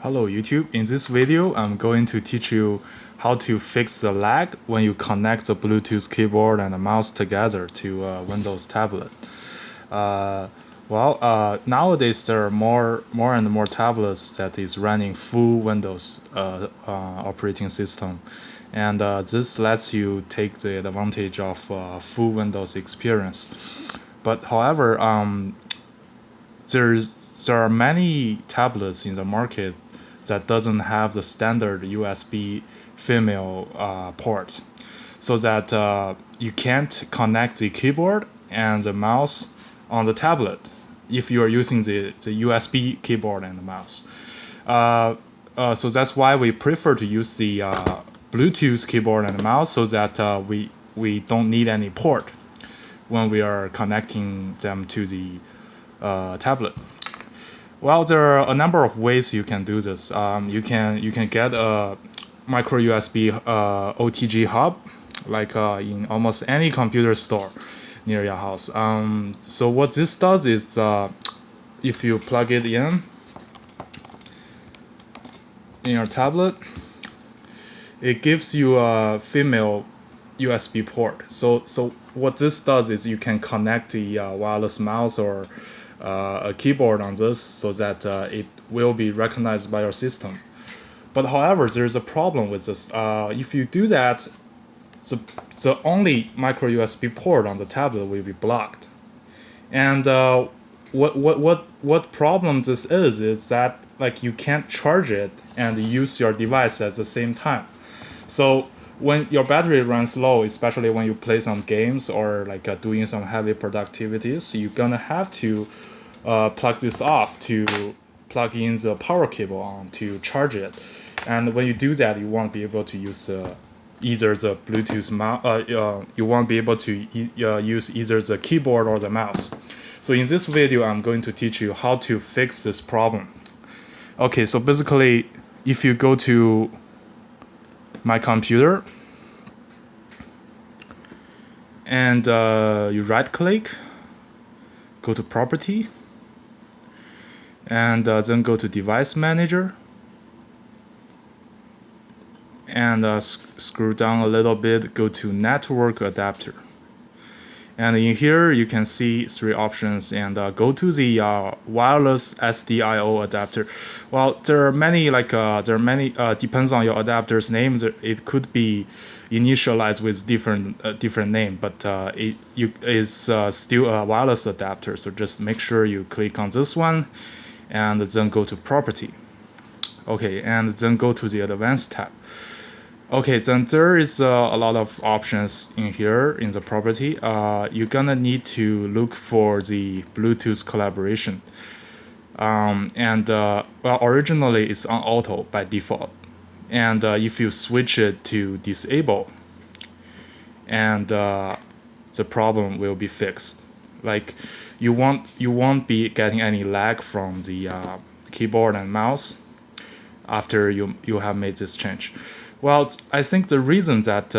Hello YouTube, in this video I'm going to teach you how to fix the lag when you connect the Bluetooth keyboard and the mouse together to a Windows tablet. Nowadays there are more and more tablets that is running full Windows operating system, and this lets you take the advantage of full Windows experience. But however, there are many tablets in the market that doesn't have the standard USB female port, so that you can't connect the keyboard and the mouse on the tablet if you are using the USB keyboard and the mouse. So that's why we prefer to use the Bluetooth keyboard and mouse, so that we don't need any port when we are connecting them to the tablet. Well, there are a number of ways you can do this. You can get a micro USB OTG hub, like in almost any computer store near your house. So what this does is, if you plug it in your tablet, it gives you a female USB port. So what this does is you can connect the wireless mouse or a keyboard on this, so that it will be recognized by your system. But however, there's a problem with this. If you do that, the only micro USB port on the tablet will be blocked. And what problem this is that, like, you can't charge it and use your device at the same time. So when your battery runs low, especially when you play some games or like doing some heavy productivities, you're gonna have to plug this off to plug in the power cable on to charge it. And when you do that, you won't be able to use either the Bluetooth mouse. You won't be able to use either the keyboard or the mouse. So in this video, I'm going to teach you how to fix this problem. Okay, so basically, if you go to my computer and you right click, go to property, and then go to device manager, and scroll down a little bit, go to network adapter. And in here you can see three options, and go to the wireless SDIO adapter. Well, there are many, depends on your adapter's name. It could be initialized with different name, but it is still a wireless adapter. So just make sure you click on this one, and then go to property. Okay, and then go to the advanced tab. Okay, then there is a lot of options in here in the property. You're gonna need to look for the Bluetooth collaboration. Originally it's on auto by default. And if you switch it to disable, and the problem will be fixed. Like, you won't be getting any lag from the keyboard and mouse after you have made this change. Well, I think the reason that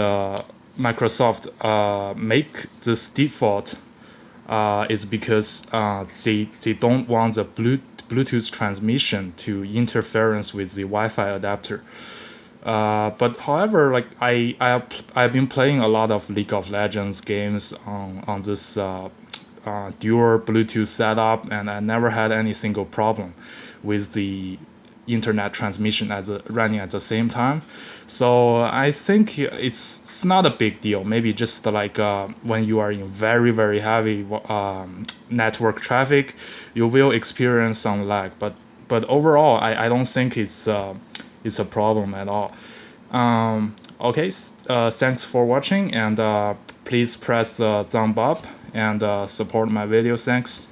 Microsoft make this default is because they don't want the Bluetooth transmission to interference with the Wi-Fi adapter. But however, like I've been playing a lot of League of Legends games on this dual Bluetooth setup, and I never had any single problem with the internet transmission running at the same time. So I think it's not a big deal. Maybe just like when you are in very heavy network traffic, you will experience some lag. But overall, I don't think it's a problem at all. Okay, thanks for watching, and please press the thumb up and support my video. Thanks.